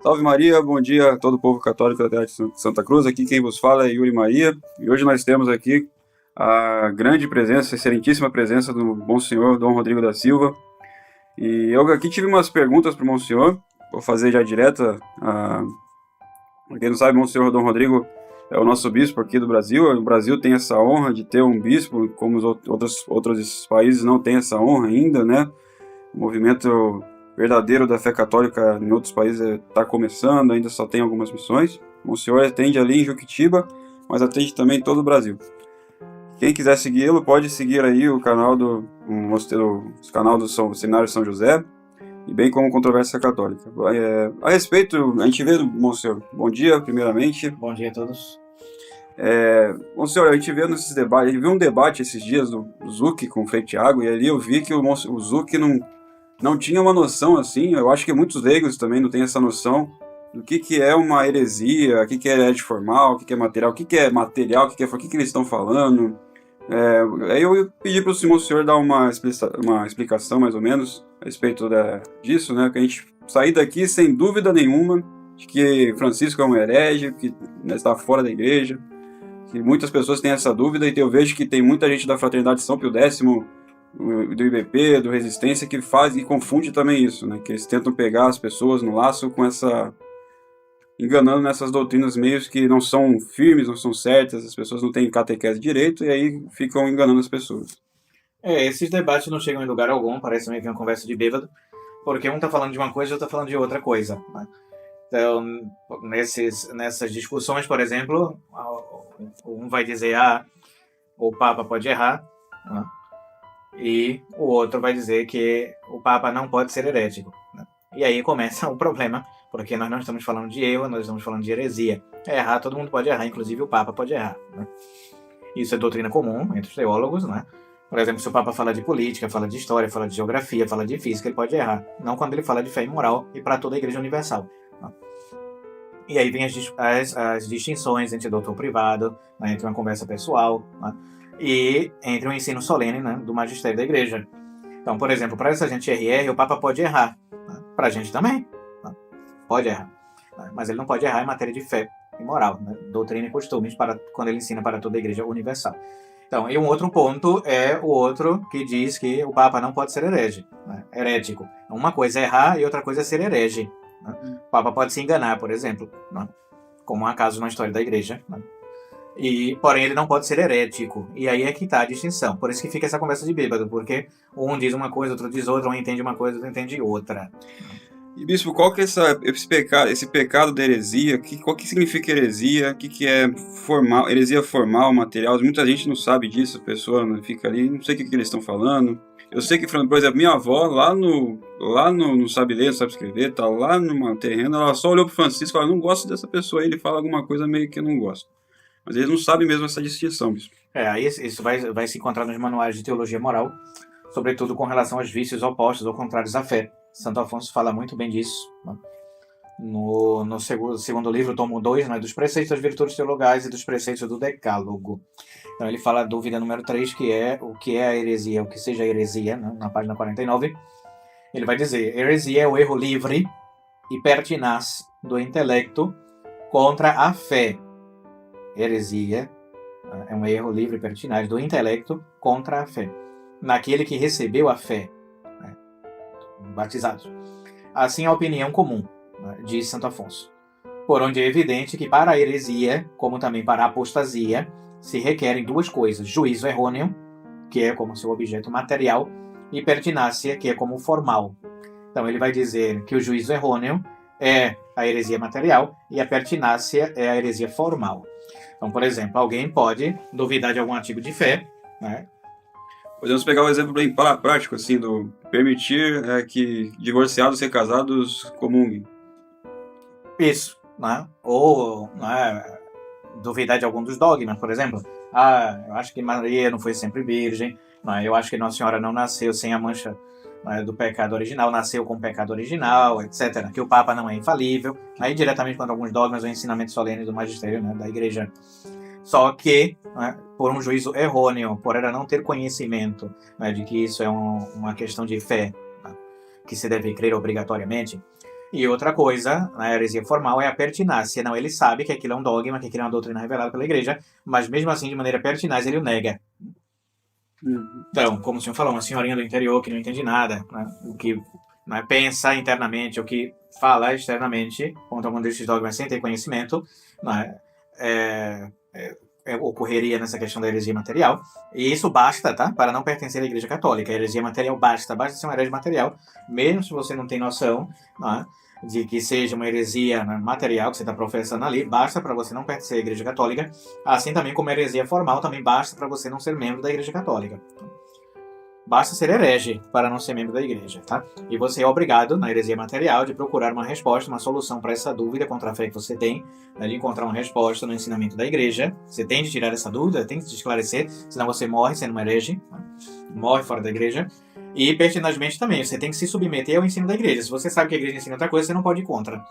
Salve Maria, bom dia a todo o povo católico da terra de Santa Cruz. Aqui quem vos fala é Yuri Maria. E hoje nós temos aqui a grande presença, a excelentíssima presença do Monsenhor Dom Rodrigo da Silva. E eu aqui tive umas perguntas para o Monsenhor, vou fazer já direta. Para quem não sabe, Monsenhor Dom Rodrigo é o nosso bispo aqui do Brasil. O Brasil tem essa honra de ter um bispo, como os outros países não têm essa honra ainda, né? O movimento verdadeiro da fé católica em outros países está começando, ainda só tem algumas missões. O Monsenhor atende ali em Juquitiba, mas atende também em todo o Brasil. Quem quiser segui-lo, pode seguir aí o canal do Seminário São José, e bem como Controvérsia Católica. A respeito, a gente vê, Monsenhor, bom dia, primeiramente. Bom dia a todos. Monsenhor, a gente vê nesses debates, a gente viu um debate esses dias do Zuc com o Frei Tiago, e ali eu vi que o Zuc não tinha uma noção assim. Eu acho que muitos leigos também não têm essa noção do que é uma heresia, o que é herege formal, o que é material, o que é material, o que eles estão falando. Aí eu pedi para o senhor dar uma explicação mais ou menos a respeito disso, né? Que a gente sair daqui sem dúvida nenhuma de que Francisco é um herege, que está fora da igreja, que muitas pessoas têm essa dúvida, e eu vejo que tem muita gente da Fraternidade São Pio X, do IBP, do Resistência, que faz e confunde também isso, né? Que eles tentam pegar as pessoas no laço com enganando nessas doutrinas meios que não são firmes, não são certas, as pessoas não têm catequese direito, e aí ficam enganando as pessoas. Esses debates não chegam em lugar algum, parece meio que uma conversa de bêbado, porque um tá falando de uma coisa e outro tá falando de outra coisa, né? Então, nessas discussões, por exemplo, um vai dizer, o Papa pode errar, né? E o outro vai dizer que o Papa não pode ser herético, né? E aí começa o problema, porque nós não estamos falando de erro, nós estamos falando de heresia. Errar, todo mundo pode errar, inclusive o Papa pode errar, né? Isso é doutrina comum entre os teólogos, né? Por exemplo, se o Papa fala de política, fala de história, fala de geografia, fala de física, ele pode errar. Não quando ele fala de fé e moral e para toda a Igreja Universal, né? E aí vem as distinções entre doutor privado, né, entre uma conversa pessoal, né, e entre o ensino solene, né, do magistério da Igreja. Então, por exemplo, para essa gente RR, o Papa pode errar, né? Para a gente também, né? Pode errar, né? Mas ele não pode errar em matéria de fé e moral, né? Doutrina e costumes, quando ele ensina para toda a Igreja Universal. Então, e um outro ponto é o outro que diz que o Papa não pode ser herege, né? Herético. Uma coisa é errar e outra coisa é ser herege, né? O Papa pode se enganar, por exemplo, né? Como há casos na história da Igreja, né? Porém, ele não pode ser herético. E aí é que está a distinção. Por isso que fica essa conversa de bêbado, porque um diz uma coisa, outro diz outra, um entende uma coisa, outro entende outra. E, bispo, qual que é esse pecado da heresia? Qual que significa heresia? O que é formal, heresia formal, material? Muita gente não sabe disso, a pessoa fica ali, não sei o que eles estão falando. Eu sei que, por exemplo, minha avó, lá no sabe ler, não sabe escrever, tá lá numa terreno, ela só olhou pro Francisco e falou, não gosto dessa pessoa, ele fala alguma coisa meio que eu não gosto. Mas eles não sabem mesmo essa distinção, bispo. Aí isso vai se encontrar nos manuais de teologia moral, sobretudo com relação aos vícios opostos ou contrários à fé. Santo Afonso fala muito bem disso, né? No segundo livro, tomo 2, né, dos preceitos das virtudes teologais e dos preceitos do Decálogo. Então ele fala a dúvida número 3, que é o que é a heresia, o que seja a heresia, né, na página 49. Ele vai dizer, heresia é o erro livre e pertinaz do intelecto contra a fé. Heresia é um erro livre e pertinaz do intelecto contra a fé, naquele que recebeu a fé, né, batizados. Assim a opinião comum, né, diz Santo Afonso, por onde é evidente que para a heresia, como também para a apostasia, se requerem duas coisas, juízo errôneo, que é como seu objeto material, e pertinácia, que é como formal. Então ele vai dizer que o juízo errôneo é a heresia material e a pertinácia é a heresia formal. Então, por exemplo, alguém pode duvidar de algum artigo de fé, né? Podemos pegar um exemplo bem prático, assim, do permitir que divorciados e casados comunguem. Isso, né? Ou, né, duvidar de algum dos dogmas, por exemplo. Eu acho que Maria não foi sempre virgem, né? Eu acho que Nossa Senhora não nasceu sem a mancha, né, do pecado original, nasceu com o pecado original, etc. Que o Papa não é infalível. Aí diretamente contra alguns dogmas ou ensinamento solene do magistério, né, da Igreja. Só que, né, por um juízo errôneo, por ela não ter conhecimento, né, de que isso é uma questão de fé, né, que se deve crer obrigatoriamente, E outra coisa, na heresia formal, é a pertinácia. Não, ele sabe que aquilo é um dogma, que aquilo é uma doutrina revelada pela igreja, mas mesmo assim, de maneira pertinaz, ele o nega. Então, como o senhor falou, uma senhorinha do interior que não entende nada, né? O que, né, pensa internamente, o que fala externamente contra algum desses dogmas sem ter conhecimento, né? Ocorreria nessa questão da heresia material. E isso basta, tá? Para não pertencer à Igreja Católica. A heresia material basta ser um herege material, mesmo se você não tem noção, né, de que seja uma heresia, né, material que você está professando ali, basta para você não pertencer à Igreja Católica, assim também como a heresia formal também basta para você não ser membro da Igreja Católica. Basta ser herege para não ser membro da igreja, tá? E você é obrigado, na heresia material, de procurar uma resposta, uma solução para essa dúvida contra a fé que você tem, né, de encontrar uma resposta no ensinamento da igreja. Você tem de tirar essa dúvida, tem de se esclarecer, senão você morre sendo um herege, né? Morre fora da igreja. E, pertinazmente também, você tem que se submeter ao ensino da igreja. Se você sabe que a igreja ensina outra coisa, você não pode ir contra.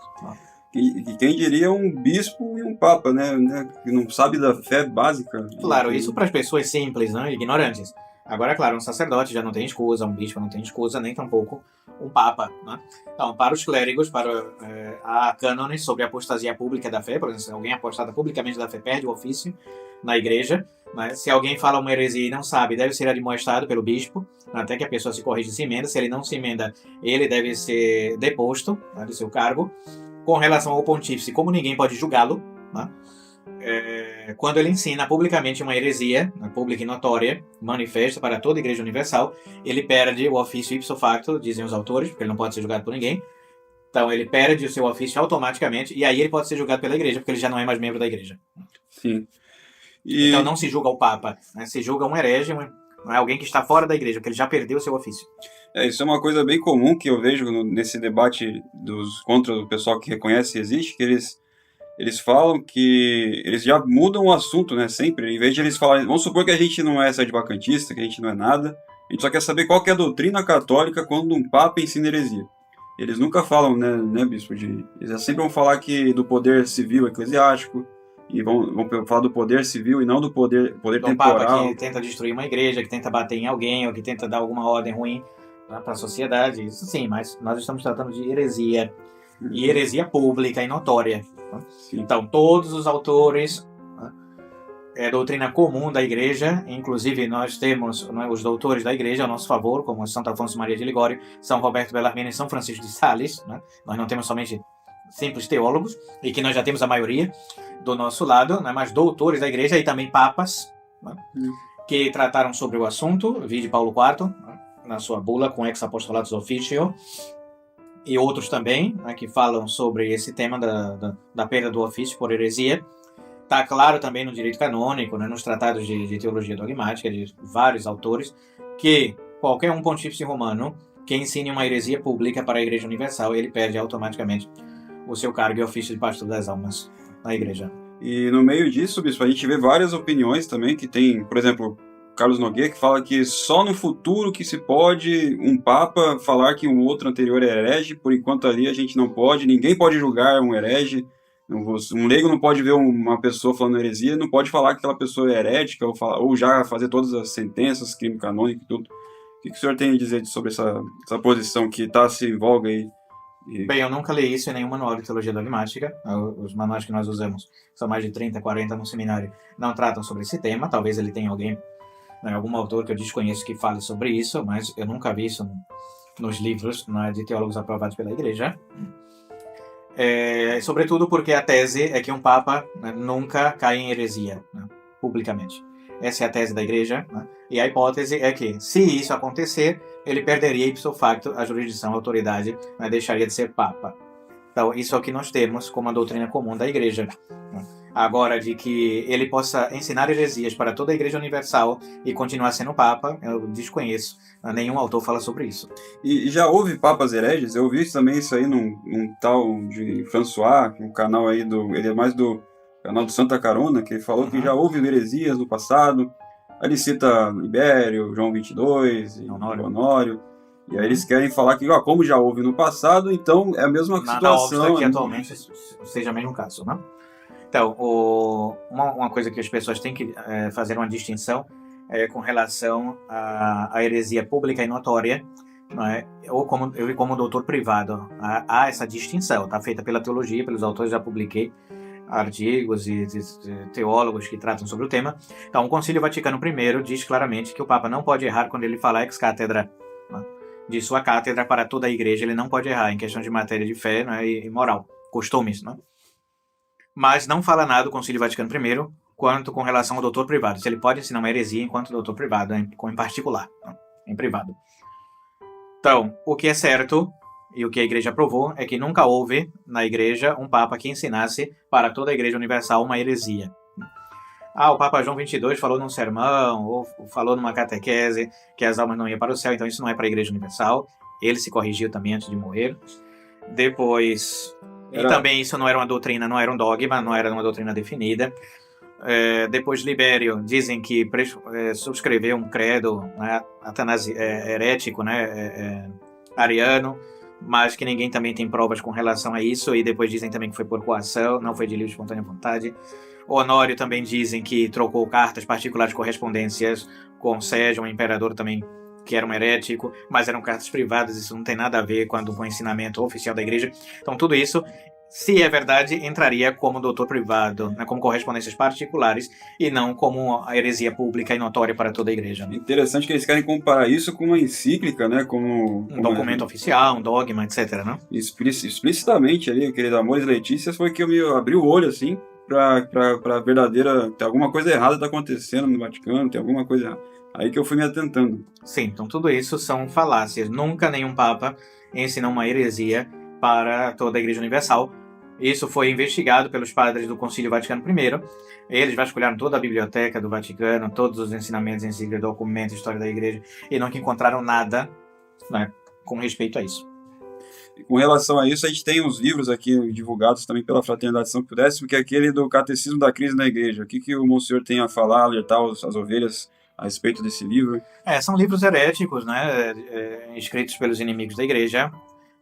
E quem diria um bispo e um papa, né? Que não sabe da fé básica. Claro, isso para as pessoas simples, né, ignorantes. Agora, claro, um sacerdote já não tem escusa, um bispo não tem escusa, nem tampouco um papa, né? Então, para os clérigos, há cânones sobre a apostasia pública da fé. Por exemplo, se alguém apostata publicamente da fé, perde o ofício na igreja, né? Se alguém fala uma heresia e não sabe, deve ser admoestado pelo bispo, até que a pessoa se corrija e se emenda. Se ele não se emenda, ele deve ser deposto, né, do seu cargo. Com relação ao pontífice, como ninguém pode julgá-lo, né? Quando ele ensina publicamente uma heresia, pública e notória, manifesta para toda a Igreja Universal, ele perde o ofício ipso facto, dizem os autores, porque ele não pode ser julgado por ninguém. Então ele perde o seu ofício automaticamente, e aí ele pode ser julgado pela Igreja, porque ele já não é mais membro da Igreja. Sim. Então não se julga o Papa, né? Se julga um herege, não é alguém que está fora da Igreja, porque ele já perdeu o seu ofício. Isso é uma coisa bem comum que eu vejo nesse debate contra o pessoal que reconhece que existe, que eles falam que eles já mudam o assunto, né, sempre. Em vez de eles falarem, vamos supor que a gente não é sedevacantista, que a gente não é nada, a gente só quer saber qual que é a doutrina católica quando um papa ensina heresia. Eles nunca falam, né bispo, eles sempre vão falar do poder civil eclesiástico, e vão falar do poder civil e não do poder temporal. Papa que tenta destruir uma igreja, que tenta bater em alguém, ou que tenta dar alguma ordem ruim para a sociedade, isso sim, mas nós estamos tratando de heresia, e heresia pública e notória. Sim. Então, todos os autores, é doutrina comum da igreja, inclusive nós temos, né, os doutores da igreja a nosso favor, como Santo Afonso Maria de Ligório, São Roberto Bellarmine e São Francisco de Sales, né? Nós não temos somente simples teólogos, e que nós já temos a maioria do nosso lado, né, mas doutores da igreja e também papas, né, que trataram sobre o assunto, vide Paulo IV, né, na sua bula com Ex Apostolatus Officio, e outros também, né, que falam sobre esse tema da perda do ofício por heresia. Está claro também no direito canônico, né, nos tratados de teologia dogmática de vários autores, que qualquer um pontífice romano que ensine uma heresia pública para a Igreja Universal, ele perde automaticamente o seu cargo e ofício de pastor das almas na igreja. E no meio disso, bispo, a gente vê várias opiniões também que tem, por exemplo, Carlos Nogueira, que fala que só no futuro que se pode um papa falar que um outro anterior é herege, por enquanto ali a gente não pode, ninguém pode julgar um herege, um leigo não pode ver uma pessoa falando heresia, não pode falar que aquela pessoa é herética, ou já fazer todas as sentenças, crime canônico e tudo. O que o senhor tem a dizer sobre essa posição que está se em voga aí? Bem, eu nunca li isso em nenhum manual de teologia dogmática. Os manuais que nós usamos, são mais de 30, 40 no seminário, não tratam sobre esse tema. Talvez ele tenha alguém, né, algum autor que eu desconheço que fale sobre isso, mas eu nunca vi isso nos livros, né, de teólogos aprovados pela igreja. Sobretudo porque a tese é que um papa, né, nunca cai em heresia, né, publicamente. Essa é a tese da igreja, né? E a hipótese é que, se isso acontecer, ele perderia ipso facto a jurisdição, a autoridade, né? Deixaria de ser papa. Então, isso é o que nós temos como a doutrina comum da igreja. Agora, de que ele possa ensinar heresias para toda a Igreja Universal e continuar sendo papa, eu desconheço. Nenhum autor fala sobre isso. E já houve papas hereges? Eu vi também isso aí num tal de François, um canal aí ele é mais do canal do Santa Carona, que falou que já houve heresias no passado. Aí ele cita Libério, João 22, e Honório. E aí eles querem falar que, como já houve no passado, então é a mesma situação. Nada que atualmente seja o mesmo caso, né? Então, uma coisa que as pessoas têm que fazer uma distinção é com relação à heresia pública e notória, não é? Ou como doutor privado. Há essa distinção, está feita pela teologia, pelos autores, já publiquei artigos e teólogos que tratam sobre o tema. Então, o Concílio Vaticano I diz claramente que o Papa não pode errar quando ele fala ex cátedra, né, de sua cátedra para toda a Igreja. Ele não pode errar em questão de matéria de fé, né, e moral, costumes. Né? Mas não fala nada do Concílio Vaticano I quanto com relação ao doutor privado. Se ele pode ensinar uma heresia enquanto doutor privado, em particular, né, em privado. Então, o que é certo e o que a Igreja aprovou é que nunca houve na Igreja um Papa que ensinasse para toda a Igreja Universal uma heresia. O Papa João XXII falou num sermão, ou falou numa catequese que as almas não iam para o céu, então isso não é para a Igreja Universal. Ele se corrigiu também antes de morrer. Depois... E também isso não era uma doutrina, não era um dogma, não era uma doutrina definida. Depois Libério, dizem que subscreveu um credo, né, herético, né, ariano, mas que ninguém também tem provas com relação a isso, e depois dizem também que foi por coação, não foi de livre e espontânea vontade. O Honório também dizem que trocou cartas particulares, correspondências com Sérgio, um imperador também que era um herético, mas eram cartas privadas, isso não tem nada a ver com o ensinamento oficial da Igreja. Então tudo isso, se é verdade, entraria como doutor privado, né, como correspondências particulares, e não como a heresia pública e notória para toda a Igreja. Né? Interessante que eles querem comparar isso com uma encíclica, né? Como um documento oficial, um dogma, etc. Né? Explicitamente ali, aquele Amores Letícias, foi que eu me abri o olho, assim, para verdadeira... Tem alguma coisa errada está acontecendo no Vaticano, tem alguma coisa errada. Aí que eu fui me atentando. Sim, então tudo isso são falácias. Nunca nenhum Papa ensinou uma heresia para toda a Igreja Universal. Isso foi investigado pelos padres do Concílio Vaticano I. Eles vasculharam toda a biblioteca do Vaticano, todos os ensinamentos, encíclicas, documentos, história da Igreja, e nunca encontraram nada, né, com respeito a isso. E com relação a isso, a gente tem uns livros aqui divulgados também pela Fraternidade São Pio X, que é aquele do Catecismo da Crise na Igreja. O que o Monsenhor tem a falar, alertar as ovelhas a respeito desse livro? São livros heréticos, né, escritos pelos inimigos da Igreja,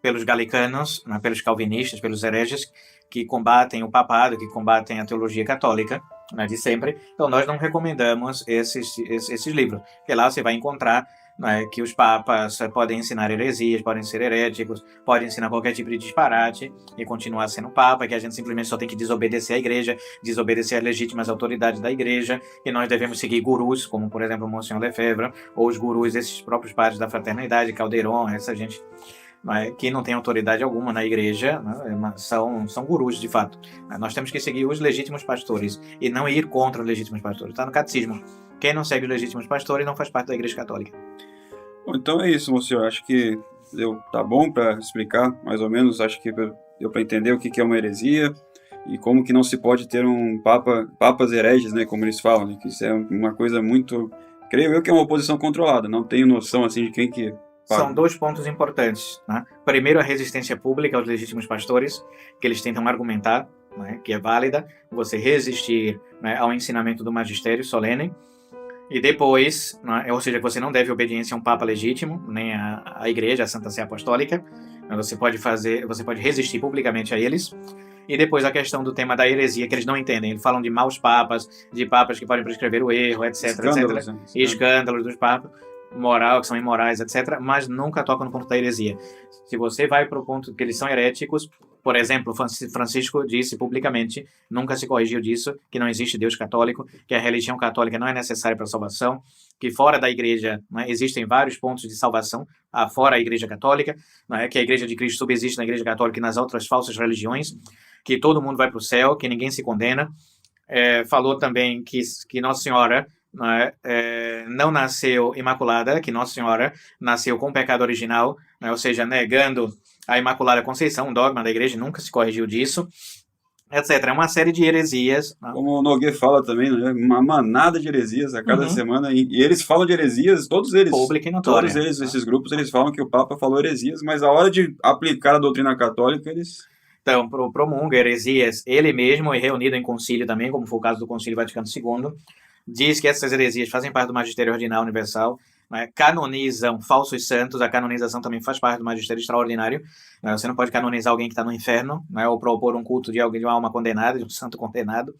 pelos galicanos, né, pelos calvinistas, pelos hereges, que combatem o papado, que combatem a teologia católica, né, de sempre. Então nós não recomendamos esses livros, porque lá você vai encontrar, né, que os papas podem ensinar heresias, podem ser heréticos, podem ensinar qualquer tipo de disparate e continuar sendo papa, que a gente simplesmente só tem que desobedecer à Igreja, desobedecer às legítimas autoridades da Igreja, e nós devemos seguir gurus, como por exemplo o Monsenhor Lefebvre, ou os gurus desses próprios padres da Fraternidade, Calderon, essa gente, né, que não tem autoridade alguma na Igreja, né, são gurus de fato. Nós temos que seguir os legítimos pastores e não ir contra os legítimos pastores. Está no Catecismo. Quem não segue os legítimos pastores não faz parte da Igreja Católica. Bom, então é isso, Monsenhor. Acho que tá bom para explicar, mais ou menos. Acho que deu para entender o que é uma heresia e como que não se pode ter um papas hereges, né, como eles falam, né, que isso é uma coisa muito... Creio eu que é uma oposição controlada. Não tenho noção assim de quem que... São dois pontos importantes. Né? Primeiro, a resistência pública aos legítimos pastores, que eles tentam argumentar, né, que é válida, você resistir, né, ao ensinamento do magistério solene. E depois, né, ou seja, que você não deve obediência a um papa legítimo, nem à Igreja, à Santa Sé Apostólica. Você pode resistir publicamente a eles. E depois a questão do tema da heresia, que eles não entendem. Eles falam de maus papas, de papas que podem prescrever o erro, etc. Escândalos, etc. Escândalos dos papas, moral, que são imorais, etc. Mas nunca tocam no ponto da heresia. Se você vai para o ponto que eles são heréticos, por exemplo, Francisco disse publicamente, nunca se corrigiu disso, que não existe Deus católico, que a religião católica não é necessária para a salvação, que fora da Igreja, né, existem vários pontos de salvação, fora a Igreja Católica, né, que a Igreja de Cristo subsiste na Igreja Católica e nas outras falsas religiões, que todo mundo vai para o céu, que ninguém se condena. Falou também que Nossa Senhora, né, não nasceu imaculada, que Nossa Senhora nasceu com o pecado original, né, ou seja, negando a Imaculada Conceição, um dogma da Igreja, nunca se corrigiu disso, etc. É uma série de heresias. Né? Como o Nogueira fala também, né? Uma manada de heresias a cada semana, e eles falam de heresias, todos eles, pública e notória, todos eles, esses grupos, eles falam que o Papa falou heresias, mas a hora de aplicar a doutrina católica, eles... Então, promulga heresias ele mesmo, e reunido em concílio também, como foi o caso do Concílio Vaticano II, diz que essas heresias fazem parte do magistério ordinal universal, né? Canonizam falsos santos, a canonização também faz parte do magistério extraordinário, né? Você não pode canonizar alguém que está no inferno, né? Ou propor um culto de alguém, de uma alma condenada, de um santo condenado.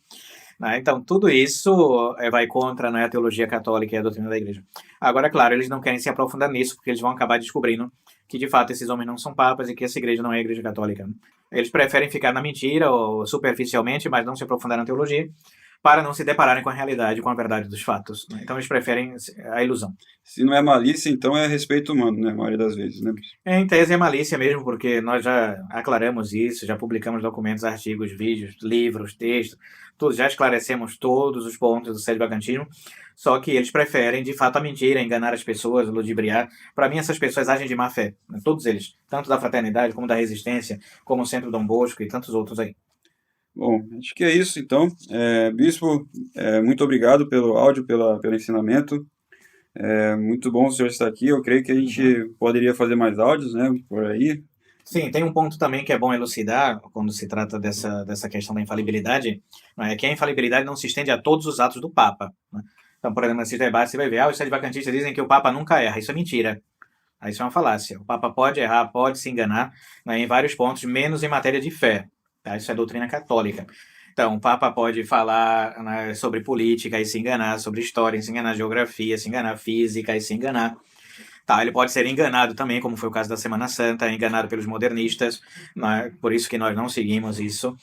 né? Então, tudo isso vai contra, né, a teologia católica e a doutrina da igreja. Agora, claro, eles não querem se aprofundar nisso, porque eles vão acabar descobrindo que, de fato, esses homens não são papas e que essa igreja não é a igreja católica. Eles preferem ficar na mentira ou superficialmente, mas não se aprofundar na teologia, para não se depararem com a realidade, com a verdade dos fatos, né? Então, eles preferem a ilusão. Se não é malícia, então é respeito humano, né? A maioria das vezes, né? Em tese é malícia mesmo, porque nós já aclaramos isso, já publicamos documentos, artigos, vídeos, livros, textos, tudo, já esclarecemos todos os pontos do sedevacantismo, só que eles preferem, de fato, a mentira, enganar as pessoas, ludibriar. Para mim, essas pessoas agem de má fé, né? Todos eles, tanto da fraternidade, como da resistência, como o Centro Dom Bosco e tantos outros aí. Bom, acho que é isso, então. Bispo, muito obrigado pelo áudio, pelo ensinamento. É muito bom o senhor estar aqui. Eu creio que a gente poderia fazer mais áudios, né, por aí. Sim, tem um ponto também que é bom elucidar quando se trata dessa questão da infalibilidade, né, que a infalibilidade não se estende a todos os atos do Papa, né? Então, por exemplo, nesses debates você vai ver, os sedevacantistas dizem que o Papa nunca erra. Isso é mentira. Isso é uma falácia. O Papa pode errar, pode se enganar, né, em vários pontos, menos em matéria de fé. Tá? Isso é doutrina católica. Então, o Papa pode falar, né, sobre política e se enganar, sobre história e se enganar, geografia, se enganar, física e se enganar. Tá, ele pode ser enganado também, como foi o caso da Semana Santa, enganado pelos modernistas, né? Por isso que nós não seguimos isso.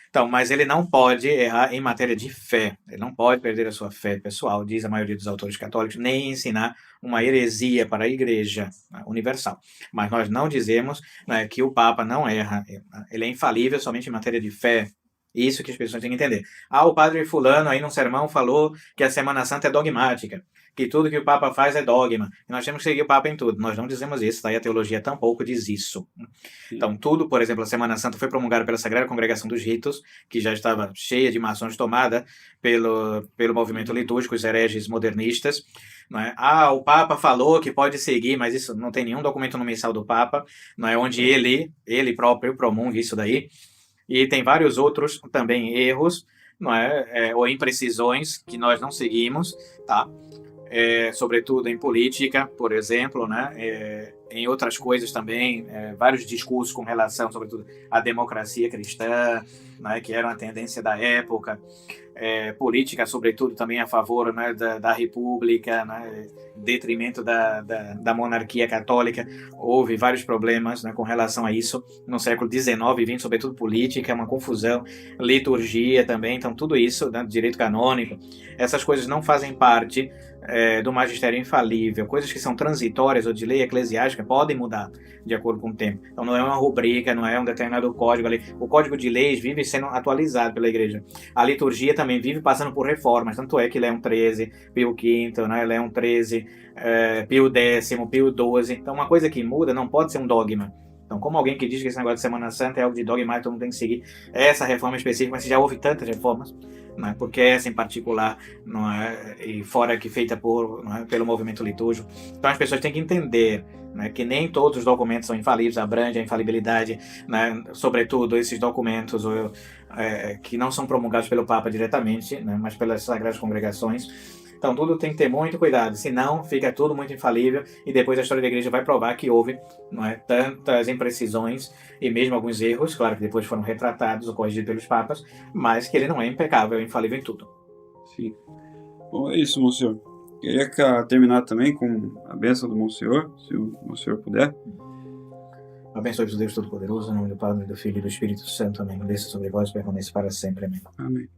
Então, mas ele não pode errar em matéria de fé. Ele não pode perder a sua fé pessoal, diz a maioria dos autores católicos, nem ensinar uma heresia para a Igreja, né, universal. Mas nós não dizemos, né, que o Papa não erra. Ele é infalível somente em matéria de fé. Isso que as pessoas têm que entender. O padre fulano aí num sermão falou que a Semana Santa é dogmática, que tudo que o Papa faz é dogma, e nós temos que seguir o Papa em tudo. Nós não dizemos isso, tá? E a teologia tampouco diz isso. Então, tudo, por exemplo, a Semana Santa foi promulgada pela Sagrada Congregação dos Ritos, que já estava cheia de maçons, tomada pelo movimento litúrgico, os hereges modernistas. Não é? O Papa falou que pode seguir, mas isso não tem nenhum documento no missal do Papa, não é? Onde ele próprio promulga isso daí. E tem vários outros também erros, não é? Ou imprecisões que nós não seguimos, tá? Sobretudo em política, por exemplo, né? Em outras coisas também, vários discursos com relação, sobretudo, à democracia cristã, né? Que era uma tendência da época. Política, sobretudo, também a favor, né, da república, né, em detrimento da monarquia católica. Houve vários problemas, né, com relação a isso no século XIX e XX, sobretudo política, uma confusão, liturgia também, então tudo isso, né, direito canônico, essas coisas não fazem parte do magistério infalível. Coisas que são transitórias ou de lei eclesiástica podem mudar de acordo com o tempo. Então não é uma rubrica, não é um determinado código ali. O código de leis vive sendo atualizado pela igreja. A liturgia também vive passando por reformas, tanto é que Leão XIII, Pio V, né, Leão XIII, Pio X, Pio XII. Então uma coisa que muda não pode ser um dogma. Então, como alguém que diz que esse negócio de Semana Santa é algo de dogmático, todo mundo tem que seguir essa reforma específica, mas já houve tantas reformas, não é? Porque essa em particular, não é? E fora que feita pelo movimento litúrgico. Então as pessoas têm que entender, né, que nem todos os documentos são infalíveis, abrange a infalibilidade, né, sobretudo esses documentos que não são promulgados pelo Papa diretamente, né, mas pelas sagradas congregações. Então tudo tem que ter muito cuidado, senão fica tudo muito infalível e depois a história da igreja vai provar que houve, não é, tantas imprecisões e mesmo alguns erros, claro que depois foram retratados ou corrigidos pelos papas, mas que ele não é impecável, é infalível em tudo. Sim. Bom, é isso, Monsenhor. Queria terminar também com a bênção do Monsenhor, se o Monsenhor puder. Abençoe-vos o Deus Todo-Poderoso, em nome do Padre, do Filho e do Espírito Santo. Amém. Desça sobre vós e permaneça para sempre. Amém. Amém.